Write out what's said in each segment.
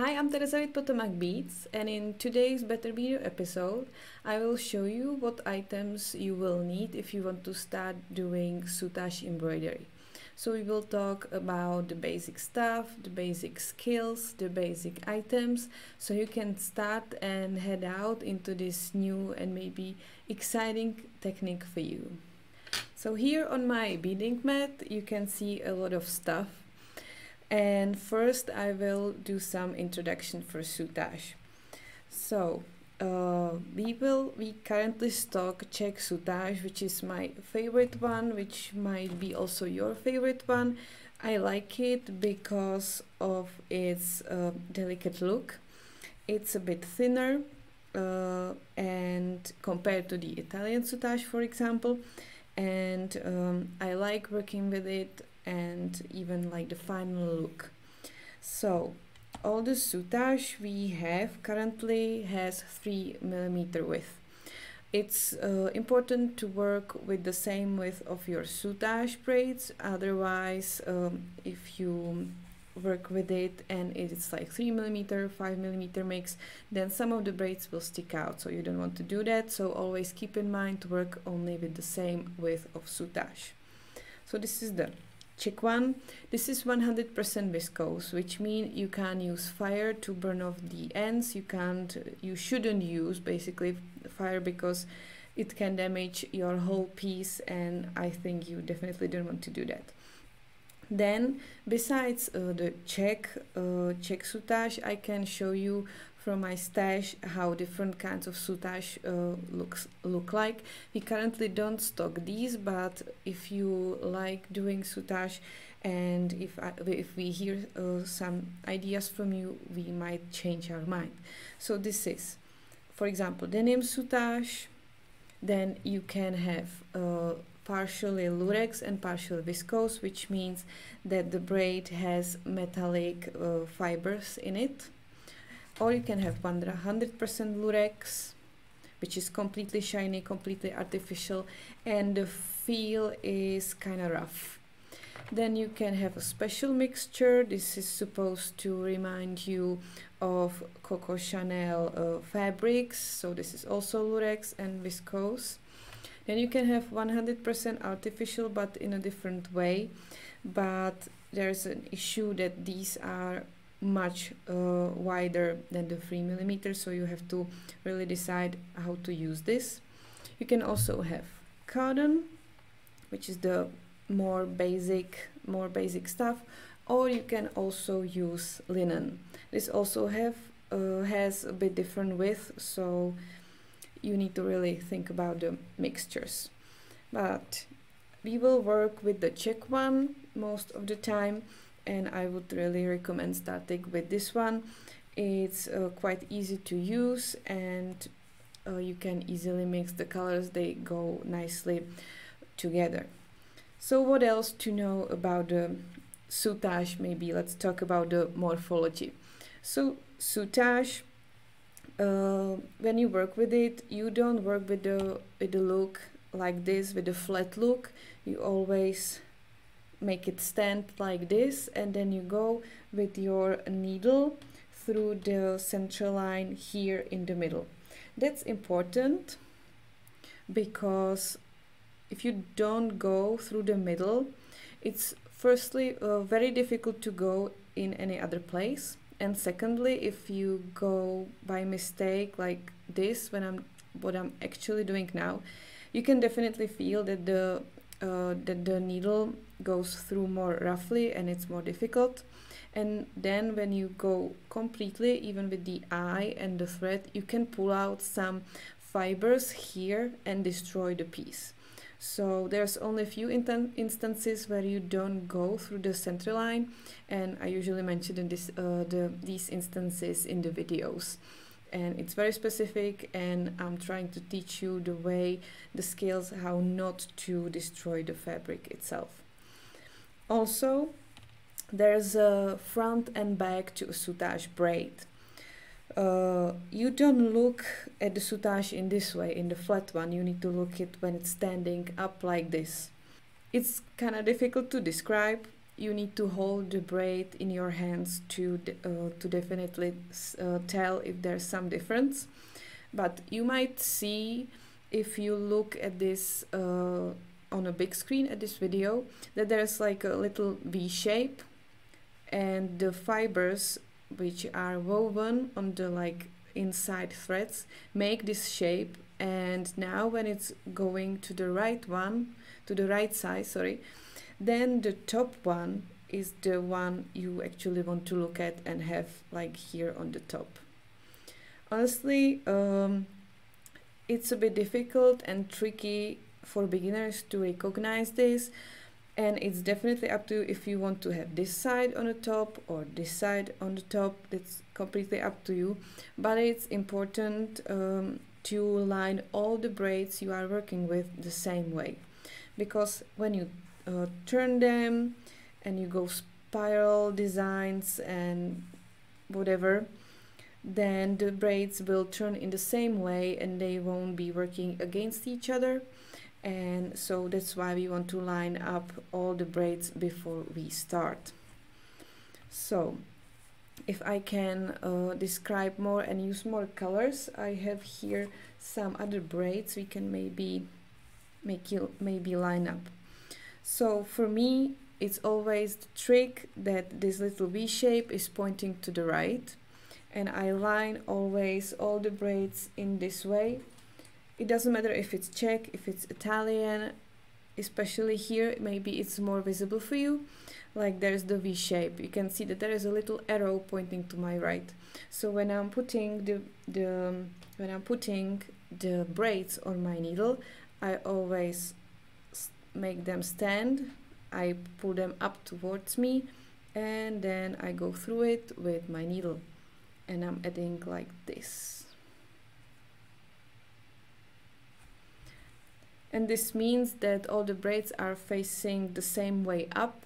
Hi, I'm Tereza with PotomacBeads, and in today's Better Beader episode, I will show you what items you will need if you want to start doing Soutache embroidery. So we will talk about the basic stuff, the basic skills, the basic items, so you can start and head out into this new and maybe exciting technique for you. So here on my beading mat, you can see a lot of stuff. And first I will do some introduction for Soutache. So we currently stock Czech Soutache, which is my favorite one, which might be also your favorite one. I like it because of its delicate look. It's a bit thinner and compared to the Italian Soutache, for example, and I like working with it and even like the final look. So all the Soutache we have currently has 3mm width. It's important to work with the same width of your Soutache braids, otherwise if you work with it and it's like 3mm, 5mm mix, then some of the braids will stick out, so you don't want to do that. So always keep in mind to work only with the same width of Soutache. So this is the Czech one. This is 100% viscose, which means you can't use fire to burn off the ends. You shouldn't use basically fire because it can damage your whole piece, and I think you definitely don't want to do that. Then besides the Czech Soutache, I can show you from my stash how different kinds of Soutache look like. We currently don't stock these, but if you like doing Soutache and if we hear some ideas from you, we might change our mind. So this is, for example, denim Soutache. Then you can have partially lurex and partially viscose, which means that the braid has metallic fibers in it. Or you can have 100% lurex, which is completely shiny, completely artificial, and the feel is kind of rough. Then you can have a special mixture. This is supposed to remind you of Coco Chanel fabrics, so this is also lurex and viscose. Then you can have 100% artificial, but in a different way. But there's an issue that these are much wider than the 3mm, so you have to really decide how to use this. You can also have cotton, which is the more basic stuff, or you can also use linen. This also has a bit different width, so you need to really think about the mixtures. But we will work with the Czech one most of the time, and I would really recommend starting with this one. It's quite easy to use, and you can easily mix the colors. They go nicely together. So what else to know about the Soutache? Maybe let's talk about the morphology. So Soutache, when you work with it, you don't work with the look like this, with the flat look. You always make it stand like this, and then you go with your needle through the central line here in the middle. That's important because if you don't go through the middle, it's firstly very difficult to go in any other place, and secondly, if you go by mistake like this, what I'm actually doing now, you can definitely feel that the needle goes through more roughly and it's more difficult. And then when you go completely, even with the eye and the thread, you can pull out some fibers here and destroy the piece. So there's only a few instances where you don't go through the center line, and I usually mention these instances in the videos. And it's very specific, and I'm trying to teach you the skills how not to destroy the fabric itself. Also, there's a front and back to a Soutache braid. You don't look at the Soutache in this way, in the flat one. You need to look at when it's standing up like this. It's kind of difficult to describe. you need to hold the braid in your hands to definitely tell if there's some difference. But you might see, if you look at this on a big screen at this video, that there's like a little V shape, and the fibers which are woven on the like inside threads make this shape. And now when it's going to the right side, sorry, then the top one is the one you actually want to look at and have like here on the top. Honestly, it's a bit difficult and tricky for beginners to recognize this, and it's definitely up to you if you want to have this side on the top or this side on the top. It's completely up to you, but it's important to line all the braids you are working with the same way, because when you turn them and you go spiral designs and whatever, then the braids will turn in the same way and they won't be working against each other. And so that's why we want to line up all the braids before we start. So if I can describe more and use more colors, I have here some other braids we can maybe line up. So for me, it's always the trick that this little V shape is pointing to the right, and I line always all the braids in this way. It doesn't matter if it's Czech, if it's Italian, especially here, maybe it's more visible for you. Like there's the V shape. You can see that there is a little arrow pointing to my right. So when I'm putting the braids on my needle, I always make them stand. I pull them up towards me, and then I go through it with my needle, and I'm adding like this. And this means that all the braids are facing the same way up.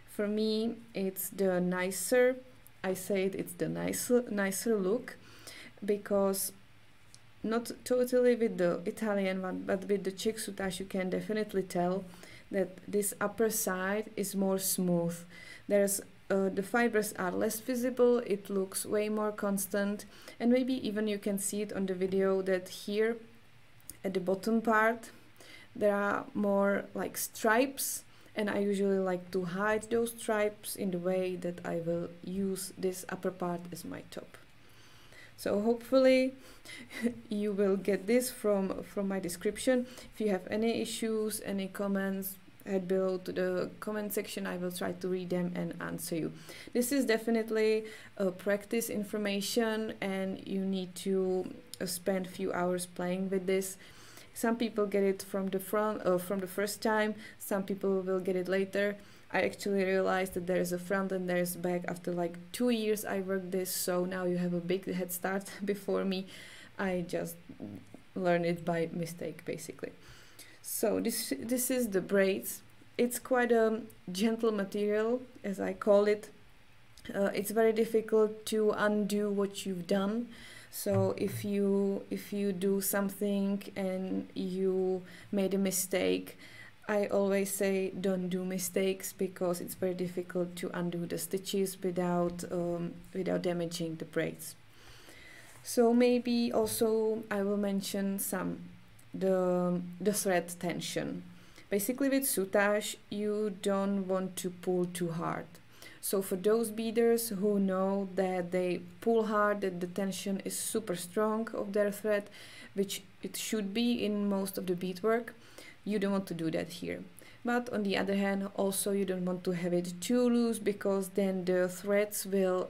For me, it's the nicer, I say it's the nicer look, because not totally with the Italian one, but with the Czech Soutache, you can definitely tell that this upper side is more smooth. There's the fibers are less visible, it looks way more constant, and maybe even you can see it on the video that here at the bottom part there are more like stripes, and I usually like to hide those stripes in the way that I will use this upper part as my top. So hopefully you will get this from my description. If you have any issues, any comments, head below to the comment section. I will try to read them and answer you. This is definitely a practice information, and you need to spend a few hours playing with this. Some people get it from the first time, some people will get it later. I actually realized that there's a front and there's back after like 2 years I worked this, so now you have a big head start before me. I just learned it by mistake basically. So this is the braids. It's quite a gentle material, as I call it. It's very difficult to undo what you've done. So if you do something and you made a mistake, I always say don't do mistakes, because it's very difficult to undo the stitches without damaging the braids. So maybe also I will mention the thread tension. Basically with Soutache you don't want to pull too hard. So for those beaders who know that they pull hard, that the tension is super strong of their thread, which it should be in most of the beadwork, you don't want to do that here. But on the other hand, also you don't want to have it too loose, because then the threads will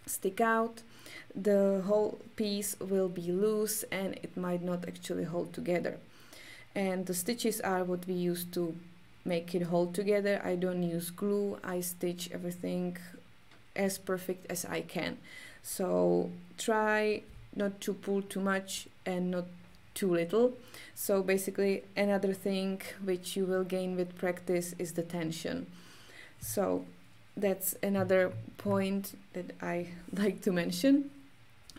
stick out, the whole piece will be loose and it might not actually hold together. And the stitches are what we use to make it hold together. I don't use glue, I stitch everything as perfect as I can. So try not to pull too much and not too little. So basically another thing which you will gain with practice is the tension. So that's another point that I like to mention.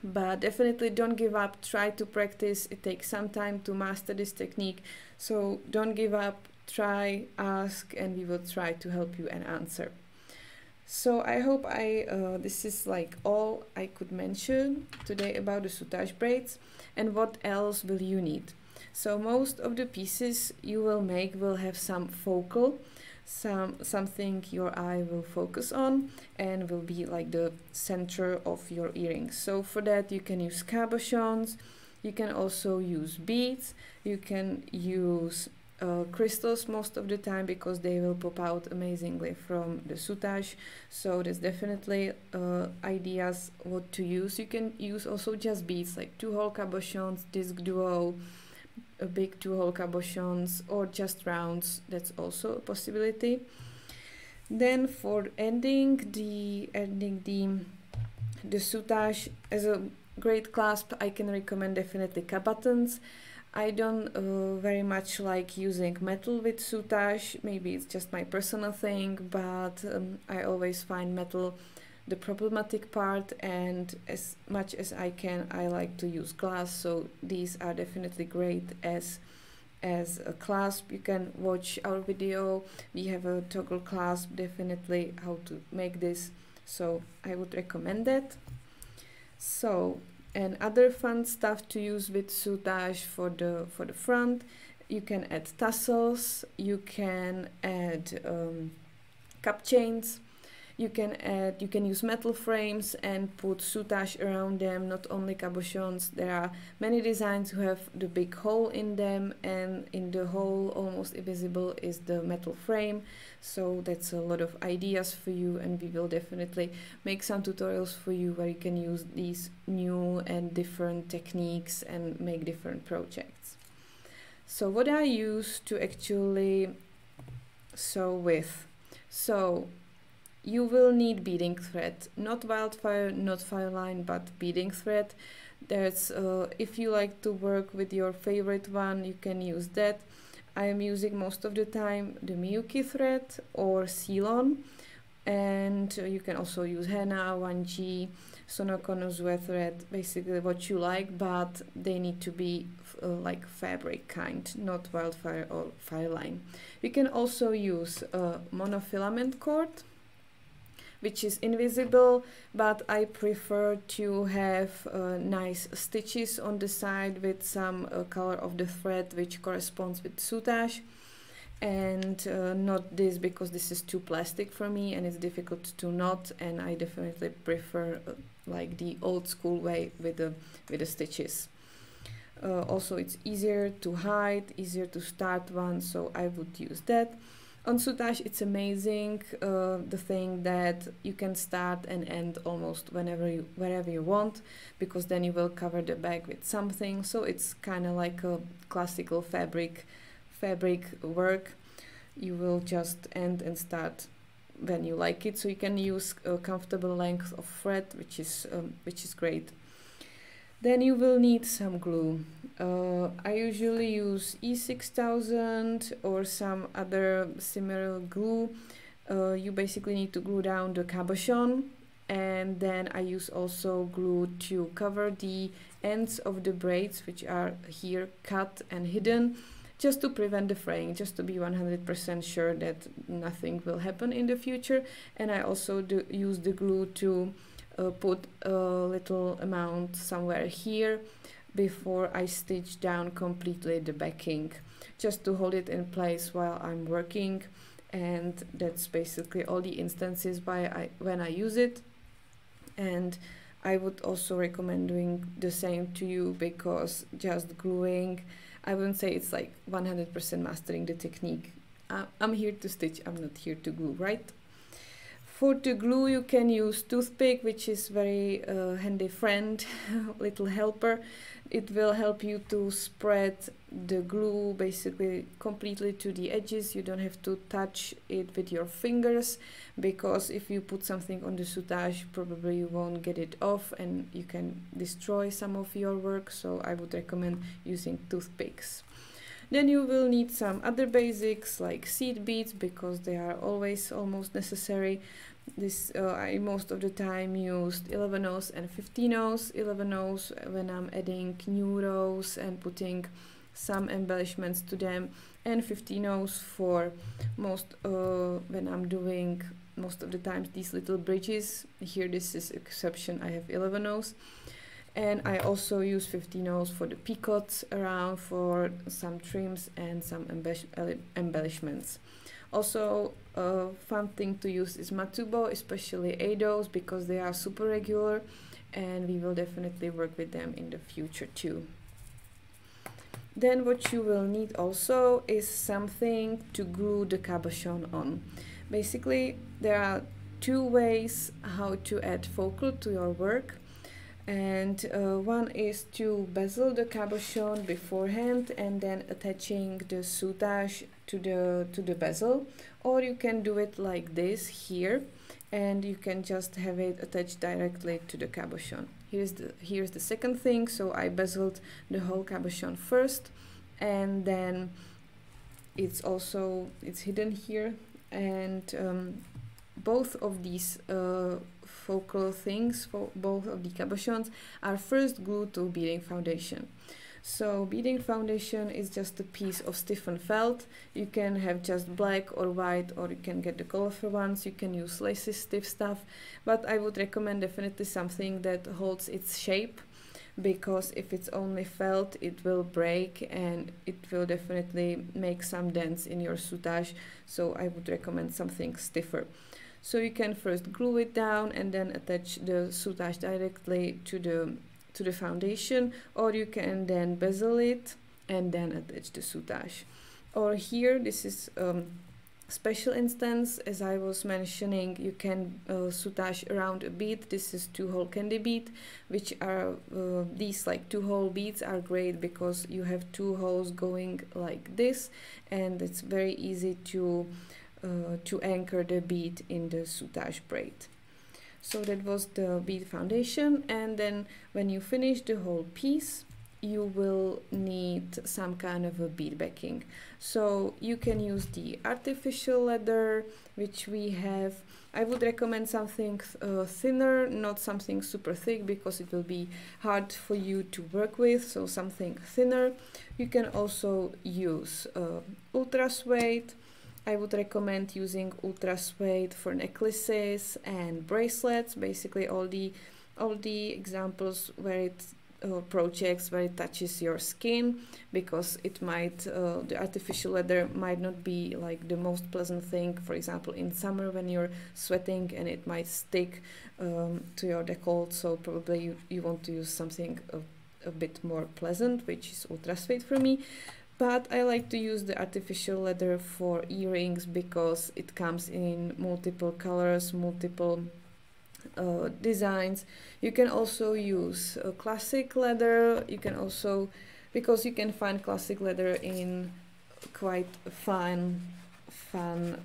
But definitely don't give up, try to practice. It takes some time to master this technique, so don't give up, try, ask, and we will try to help you and answer. So I hope this is like all I could mention today about the soutache braids. And what else will you need? So most of the pieces you will make will have some focal, something your eye will focus on and will be like the center of your earrings. So for that you can use cabochons, you can also use beads, you can use crystals most of the time because they will pop out amazingly from the soutache. So there's definitely ideas what to use. You can use also just beads like 2-hole cabochons, disc duo, a big 2-hole cabochons, or just rounds. That's also a possibility. Then for ending the soutache as a great clasp, I can recommend definitely cap buttons. I don't very much like using metal with soutache. Maybe it's just my personal thing, but I always find metal the problematic part, and as much as I can, I like to use glass. So these are definitely great as a clasp. You can watch our video. We have a toggle clasp, definitely how to make this. So I would recommend that. So, and other fun stuff to use with soutache for the front, you can add tassels, you can add cup chains, you can use metal frames and put soutache around them, not only cabochons. There are many designs who have the big hole in them, and in the hole almost invisible is the metal frame. So that's a lot of ideas for you, and we will definitely make some tutorials for you where you can use these new and different techniques and make different projects. So what I use to actually sew with. So you will need beading thread, not wildfire, not fire line, but beading thread. There's if you like to work with your favorite one, you can use that. I am using most of the time the Miyuki thread or Ceylon, and you can also use henna, 1G, Sonoko Nozue thread, basically what you like, but they need to be like fabric kind, not wildfire or fire line. You can also use monofilament cord, which is invisible, but I prefer to have nice stitches on the side with some color of the thread which corresponds with soutache, and not this because this is too plastic for me and it's difficult to knot, and I definitely prefer like the old school way with the stitches. Also it's easier to hide, easier to start one, so I would use that. On soutache it's the thing that you can start and end almost wherever you want, because then you will cover the bag with something. So it's kind of like a classical fabric work. You will just end and start when you like it. So you can use a comfortable length of thread, which is great. Then you will need some glue. I usually use E6000 or some other similar glue. You basically need to glue down the cabochon, and then I use also glue to cover the ends of the braids, which are here cut and hidden, just to prevent the fraying, just to be 100% sure that nothing will happen in the future. And I also use the glue to put a little amount somewhere here before I stitch down completely the backing, just to hold it in place while I'm working. And that's basically all the instances when I use it. And I would also recommend doing the same to you, because just gluing, I wouldn't say it's like 100% mastering the technique. I'm here to stitch, I'm not here to glue, right? For the glue you can use toothpick, which is very handy friend, little helper. It will help you to spread the glue basically completely to the edges. You don't have to touch it with your fingers, because if you put something on the soutache, probably you won't get it off and you can destroy some of your work. So I would recommend using toothpicks. Then you will need some other basics like seed beads, because they are always almost necessary. This I most of the time used 11-ohs and 15-ohs. 11-ohs when I'm adding new rows and putting some embellishments to them, and 50 rows for most when I'm doing most of the times these little bridges. Here this is exception, I have 11 rows. And I also use 50 rows for the picots around, for some trims and some embellishments. Also, a fun thing to use is Matsubo, especially eidos, because they are super regular, and we will definitely work with them in the future too. Then what you will need also is something to glue the cabochon on. Basically, there are two ways how to add focal to your work. And one is to bezel the cabochon beforehand and then attaching the soutache to the bezel, or you can do it like this here, and you can just have it attached directly to the cabochon. Here's the second thing. So I bezeled the whole cabochon first, and then it's hidden here, and both of these focal things for both of the cabochons are first glued to beading foundation. So beading foundation is just a piece of stiffened felt. You can have just black or white, or you can get the colorful ones. You can use lacy stiff stuff, but I would recommend definitely something that holds its shape, because if it's only felt, it will break and it will definitely make some dents in your soutache. So I would recommend something stiffer. So you can first glue it down and then attach the soutache directly to the foundation, or you can then bezel it and then attach the soutache. Or here, this is special instance, as I was mentioning, you can soutache around a bead. This is 2-hole candy bead, which are these like 2-hole beads are great because you have 2 holes going like this, and it's very easy to anchor the bead in the soutache braid. So that was the bead foundation, and then when you finish the whole piece, you will need some kind of a bead backing. So you can use the artificial leather, which we have. I would recommend something thinner, not something super thick, because it will be hard for you to work with, so something thinner. You can also use ultra suede. I would recommend using ultra suede for necklaces and bracelets, basically all the examples where it projects where it touches your skin, because it might the artificial leather might not be like the most pleasant thing, for example in summer when you're sweating, and it might stick to your décolleté. So probably you want to use something a bit more pleasant, which is ultra suede for me. But I like to use the artificial leather for earrings because it comes in multiple colors, multiple designs. You can also use classic leather. You can also, because you can find classic leather in quite fun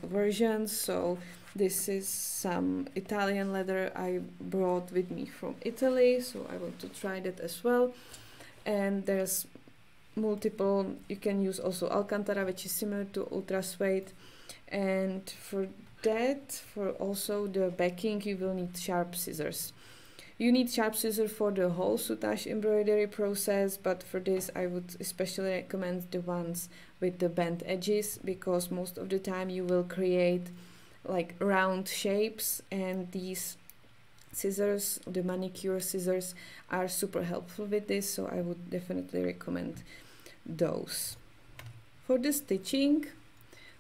versions. So this is some Italian leather I brought with me from Italy, so I want to try that as well. And there's multiple. You can use also Alcantara, which is similar to ultra suede, and for that, for also the backing, you will need sharp scissors. You need sharp scissors for the whole soutache embroidery process, but for this I would especially recommend the ones with the bent edges, because most of the time you will create like round shapes, and these scissors, the manicure scissors, are super helpful with this, so I would definitely recommend those. For the stitching,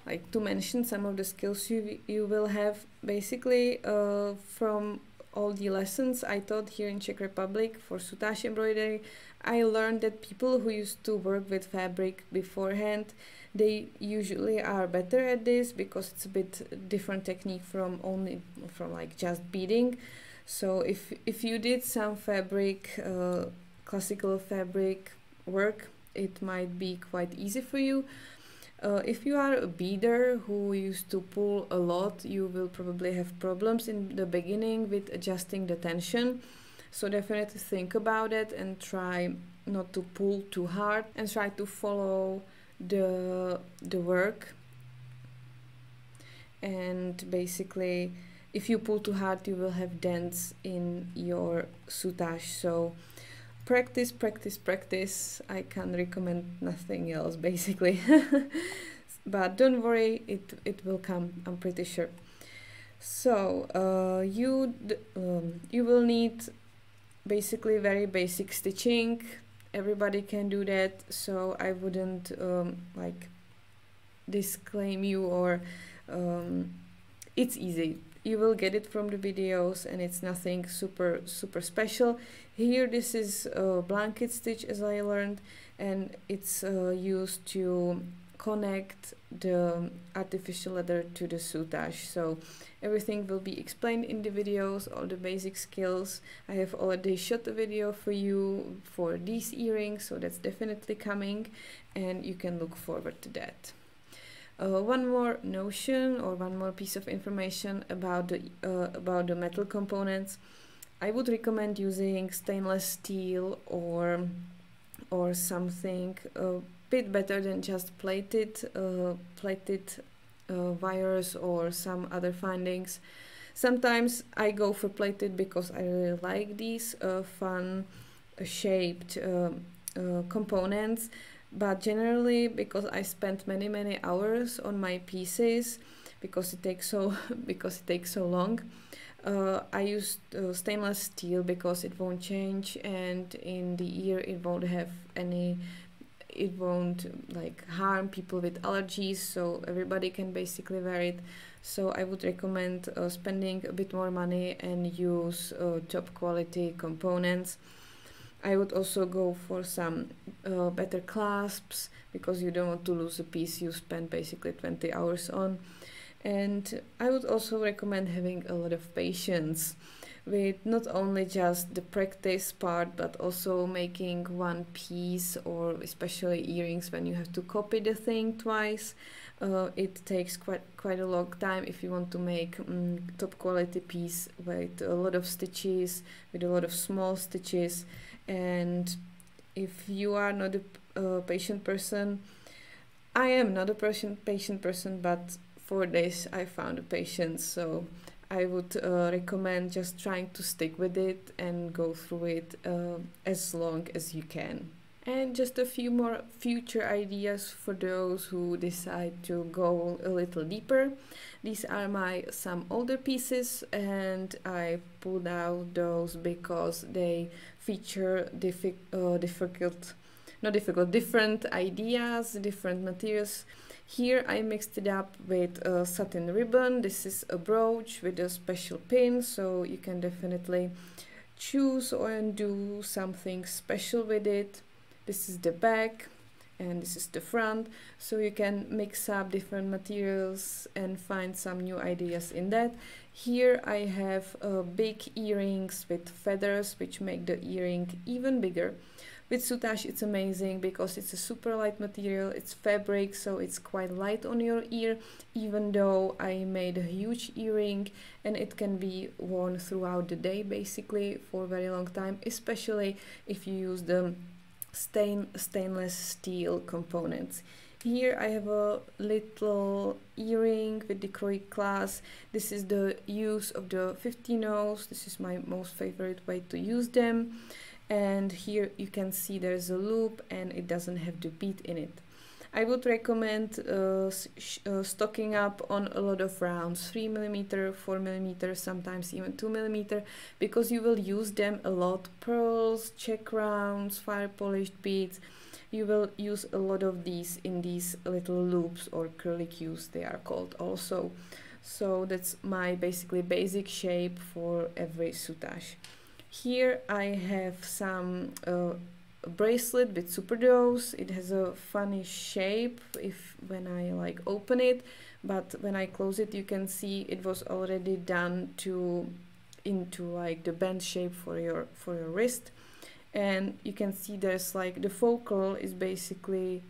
like to mention some of the skills you will have, basically from all the lessons I taught here in Czech Republic for soutache embroidery, I learned that people who used to work with fabric beforehand, they usually are better at this, because it's a bit different technique from like just beading. So if you did some fabric, classical fabric work, it might be quite easy for you. If you are a beader who used to pull a lot, you will probably have problems in the beginning with adjusting the tension. So definitely think about it and try not to pull too hard, and try to follow the work. And basically, if you pull too hard, you will have dents in your soutache. So practice, practice, practice. I can recommend nothing else basically. But don't worry, it will come, I'm pretty sure. So you will need basically very basic stitching. Everybody can do that, so I wouldn't like disclaim you, or it's easy. You will get it from the videos, and it's nothing super special. Here this is a blanket stitch, as I learned, and it's used to connect the artificial leather to the soutache. So everything will be explained in the videos, all the basic skills. I have already shot a video for you for these earrings, so that's definitely coming, and you can look forward to that. One more notion, or one more piece of information about the metal components. I would recommend using stainless steel or something a bit better than just plated wires or some other findings. Sometimes I go for plated because I really like these fun shaped components. But generally, because I spent many hours on my pieces, because it takes so long, I used stainless steel because it won't change, and in the ear it won't like harm people with allergies, so everybody can basically wear it. So I would recommend spending a bit more money and use top quality components. I would also go for some better clasps, because you don't want to lose a piece you spend basically 20 hours on. And I would also recommend having a lot of patience with not only just the practice part, but also making one piece, or especially earrings when you have to copy the thing twice. It takes quite a long time if you want to make top quality piece with a lot of stitches, with a lot of small stitches. And if you are not a patient person, I am not a patient person, but for this I found a patience, so I would recommend just trying to stick with it and go through it as long as you can. And just a few more future ideas for those who decide to go a little deeper. These are some older pieces, and I pulled out those because they feature different ideas, different materials. Here I mixed it up with a satin ribbon. This is a brooch with a special pin, so you can definitely choose and do something special with it. This is the back and this is the front, so you can mix up different materials and find some new ideas in that. Here I have big earrings with feathers, which make the earring even bigger. With soutache it's amazing because it's a super light material, it's fabric, so it's quite light on your ear, even though I made a huge earring, and it can be worn throughout the day basically for a very long time, especially if you use the stainless steel components. Here I have a little earring with the croix class. This is the use of the 15-0s. This is my most favorite way to use them. And here you can see there's a loop and it doesn't have the bead in it. I would recommend stocking up on a lot of rounds, 3mm, 4mm, sometimes even 2mm, because you will use them a lot. Pearls, check rounds, fire polished beads, you will use a lot of these in these little loops, or curlicues they are called also. So that's my basically basic shape for every soutache. Here I have some bracelet with super doors. It has a funny shape when I like open it, but when I close it you can see it was already done into like the band shape for your wrist. And you can see there's like the focal is basically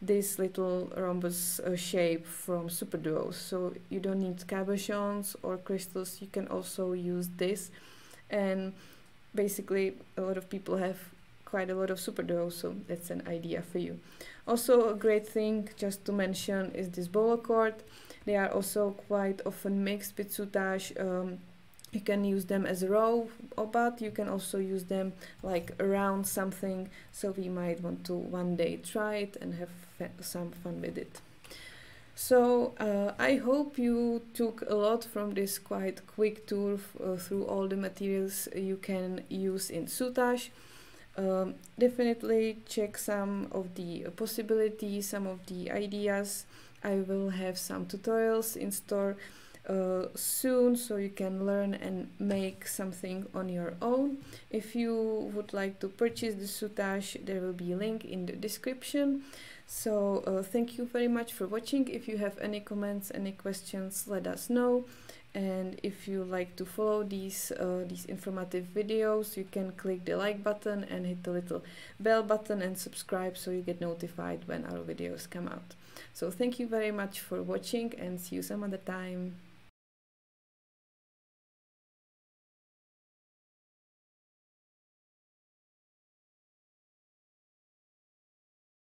this little rhombus shape from super duos, so you don't need cabochons or crystals, you can also use this. And basically a lot of people have quite a lot of super duos, so that's an idea for you. Also a great thing just to mention is this Boa Cord. They are also quite often mixed with soutache. You can use them as raw, but you can also use them like around something, so we might want to one day try it and have some fun with it. So I hope you took a lot from this quite quick tour through all the materials you can use in Soutache. Definitely check some of the possibilities, some of the ideas. I will have some tutorials in store soon, so you can learn and make something on your own. If you would like to purchase the Soutache, there will be a link in the description. So thank you very much for watching. If you have any comments, any questions, let us know. And if you like to follow these informative videos, you can click the like button and hit the little bell button and subscribe, so you get notified when our videos come out. So thank you very much for watching, and see you some other time.